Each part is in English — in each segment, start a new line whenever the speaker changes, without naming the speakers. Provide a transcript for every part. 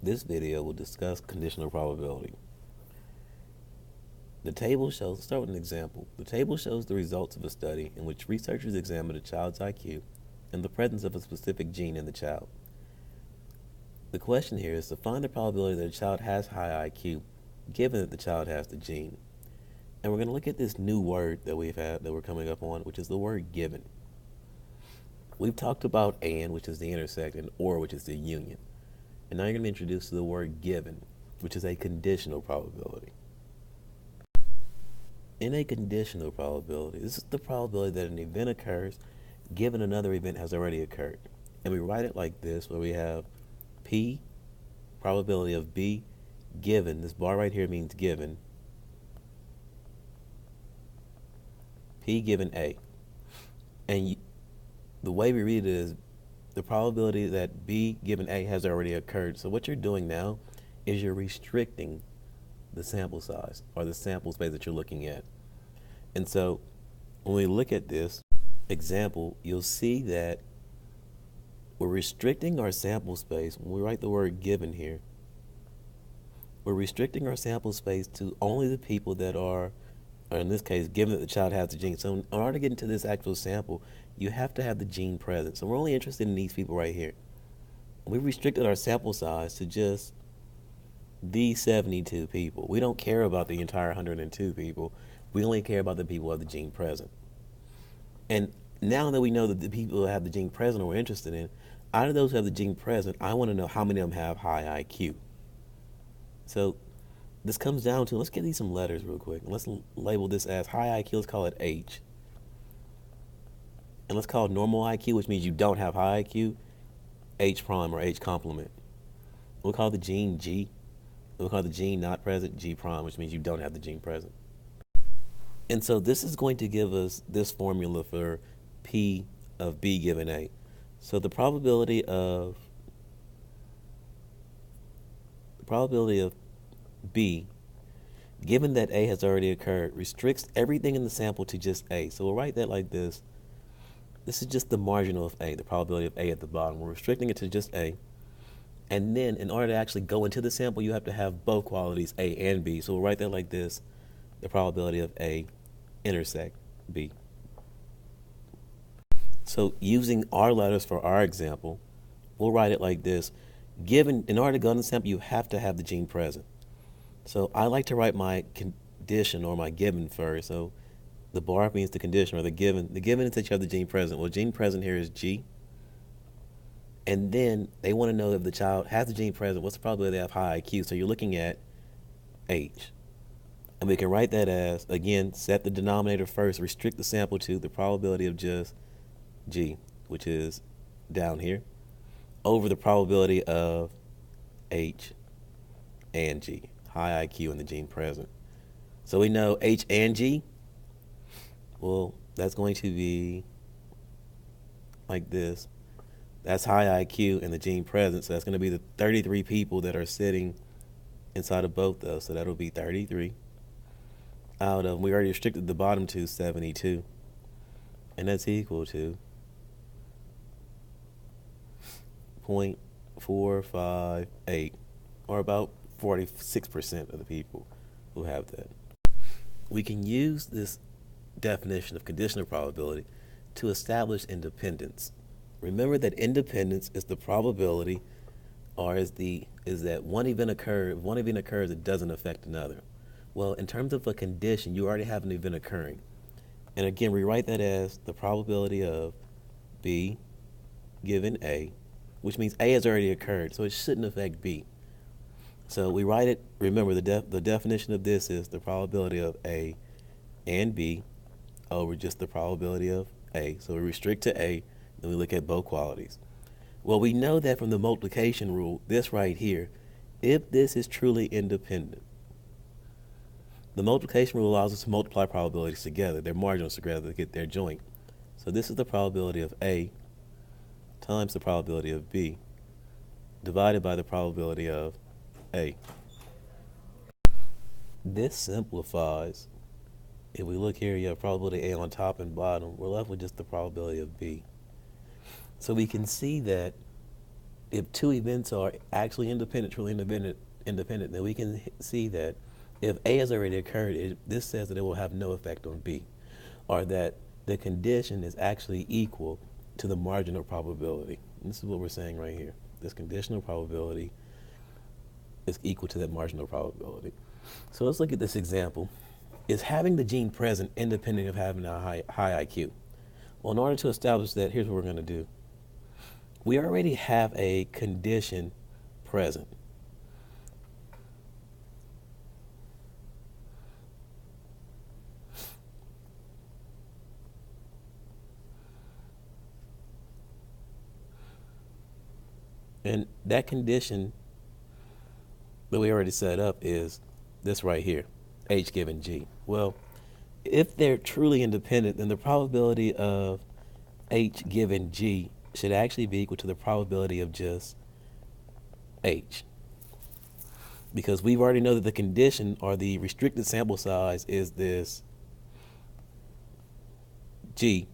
This video will discuss conditional probability. The table shows, let's start with an example. The table shows the results of a study in which researchers examined a child's IQ and the presence of a specific gene in the child. The question here is to find the probability that a child has high IQ given that the child has the gene. And we're going to look at this new word that we're coming up on, which is the word given. We've talked about and, which is the intersect, and or, which is the union. And now you're going to be introduced to the word given, which is a conditional probability. In a conditional probability, this is the probability that an event occurs given another event has already occurred. And we write it like this, where we have P, probability of B, given, this bar right here means given, P given A. And the way we read it is the probability that B given A has already occurred. So what you're doing now is you're restricting the sample size or the sample space that you're looking at. And so when we look at this example, you'll see that we're restricting our sample space. When we write the word given here, we're restricting our sample space to only the people that are, or in this case, given that the child has the gene. So in order to get into this actual sample, you have to have the gene present. So we're only interested in these people right here. We restricted our sample size to just these 72 people. We don't care about the entire 102 people. We only care about the people who have the gene present. And now that we know that the people who have the gene present we're interested in, out of those who have the gene present, I want to know how many of them have high IQ. So this comes down to, let's give these some letters real quick. Let's label this as high IQ. Let's call it H. And let's call it normal IQ, which means you don't have high IQ, H prime or H complement. We'll call the gene G. We'll call the gene not present G prime, which means you don't have the gene present. And so this is going to give us this formula for P of B given A. So the probability of B, given that A has already occurred, restricts everything in the sample to just A. So we'll write that like this. This is just the marginal of A, the probability of A at the bottom. We're restricting it to just A. And then in order to actually go into the sample, you have to have both qualities, A and B. So we'll write that like this, the probability of A intersect B. So using our letters for our example, we'll write it like this. Given, in order to go in the sample, you have to have the gene present. So I like to write my condition or my given first. So the bar means the condition or the given. The given is that you have the gene present. Well, gene present here is G. And then they want to know if the child has the gene present, what's the probability they have high IQ? So you're looking at H. And we can write that as, again, set the denominator first, restrict the sample to the probability of just G, which is down here, over the probability of H and G, high IQ and the gene present. So we know H and G, well, that's going to be like this. That's high IQ and the gene present, so that's going to be the 33 people that are sitting inside of both those. So that'll be 33 out of, we already restricted the bottom to 72, and that's equal to 0.458, or about 46% of the people who have that. We can use this definition of conditional probability to establish independence. Remember that independence is the probability, or is that one event occurs, it doesn't affect another. Well, in terms of a condition, you already have an event occurring. And again, we write that as the probability of B given A, which means A has already occurred, so it shouldn't affect B. So we write it, remember the definition of this is the probability of A and B over just the probability of A. So we restrict to A, then we look at both qualities. Well, we know that from the multiplication rule, this right here, if this is truly independent, the multiplication rule allows us to multiply probabilities together, their marginals together to get their joint. So this is the probability of A times the probability of B divided by the probability of A. This simplifies. If we look here, you have probability A on top and bottom. We're left with just the probability of B. So we can see that if two events are actually independent, truly independent, then we can see that if A has already occurred, this says that it will have no effect on B, or that the condition is actually equal to the marginal probability. And this is what we're saying right here. This conditional probability is equal to that marginal probability. So let's look at this example. Is having the gene present independent of having a high IQ? Well, in order to establish that, here's what we're going to do. We already have a condition present. And that condition that we already set up is this right here, H given G. Well, if they're truly independent, then the probability of H given G should actually be equal to the probability of just H. Because we've already know that the condition, or the restricted sample size, is this G.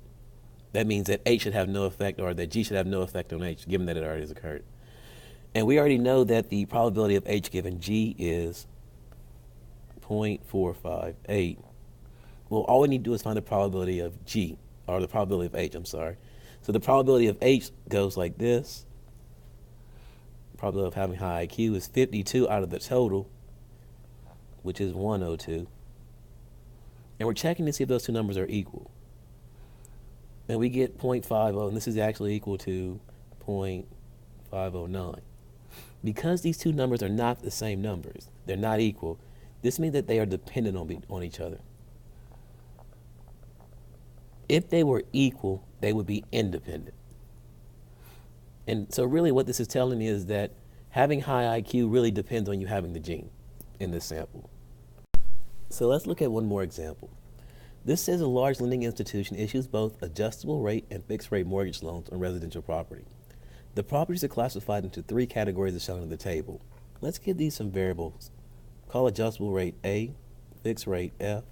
That means that H should have no effect, or that G should have no effect on H, given that it already has occurred. And we already know that the probability of H given G is 0.458. Well, all we need to do is find the probability of G, or the probability of H, I'm sorry. So the probability of H goes like this. The probability of having high IQ is 52 out of the total, which is 102. And we're checking to see if those two numbers are equal. And we get 0.50, and this is actually equal to 0.509. Because these two numbers are not the same numbers, they're not equal, this means that they are dependent on each other. If they were equal, they would be independent. And so really what this is telling me is that having high IQ really depends on you having the gene in this sample. So let's look at one more example. This says a large lending institution issues both adjustable rate and fixed rate mortgage loans on residential property. The properties are classified into three categories as shown in the table. Let's give these some variables. Call adjustable rate A, fixed rate F,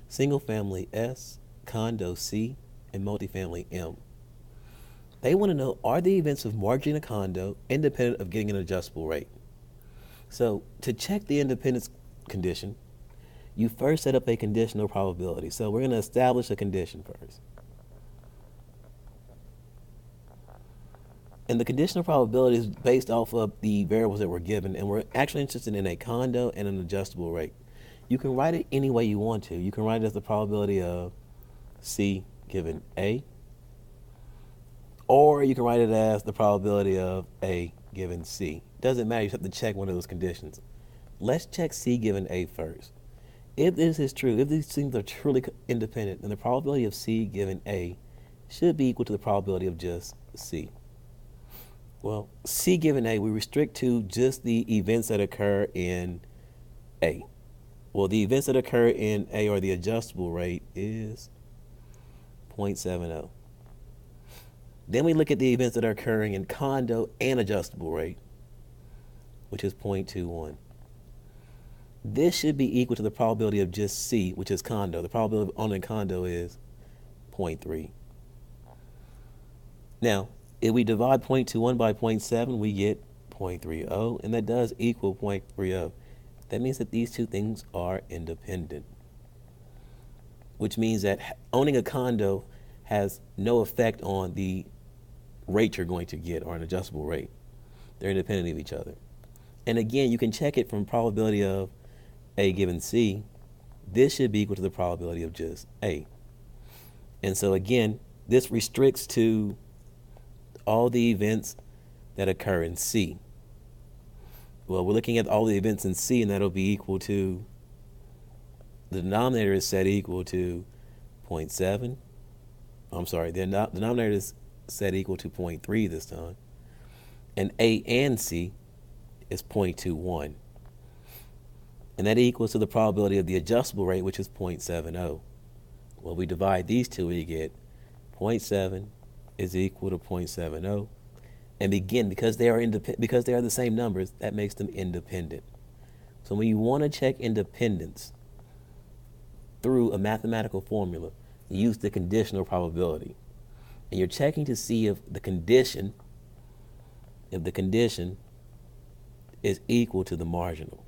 single family S, condo C, and multifamily M. They want to know, are the events of mortgaging a condo independent of getting an adjustable rate? So to check the independence condition, you first set up a conditional probability. So we're going to establish a condition first. And the conditional probability is based off of the variables that were given, and we're actually interested in a condo and an adjustable rate. You can write it any way you want to. You can write it as the probability of C given A, or you can write it as the probability of A given C. Doesn't matter, you just have to check one of those conditions. Let's check C given A first. If this is true, if these things are truly independent, then the probability of C given A should be equal to the probability of just C. Well, C given A, we restrict to just the events that occur in A. Well, the events that occur in A, or the adjustable rate, is 0.70. Then we look at the events that are occurring in condo and adjustable rate, which is 0.21. This should be equal to the probability of just C, which is condo. The probability of owning a condo is 0.3. Now, if we divide 0.21 by 0.7, we get 0.30, and that does equal 0.30. That means that these two things are independent, which means that owning a condo has no effect on the rate you're going to get, or an adjustable rate. They're independent of each other. And again, you can check it from probability of A given C. This should be equal to the probability of just A. And so again, this restricts to all the events that occur in C. Well, we're looking at all the events in C, and that'll be equal to, the denominator is set equal to 0.7. I'm sorry, the denominator is set equal to 0.3 this time. And A and C is 0.21. And that equals to the probability of the adjustable rate, which is 0.70. Well, we divide these two, we get 0.7 is equal to 0.70. And again, because they are the same numbers, that makes them independent. So when you want to check independence through a mathematical formula, you use the conditional probability. And you're checking to see if the condition if the condition is equal to the marginal.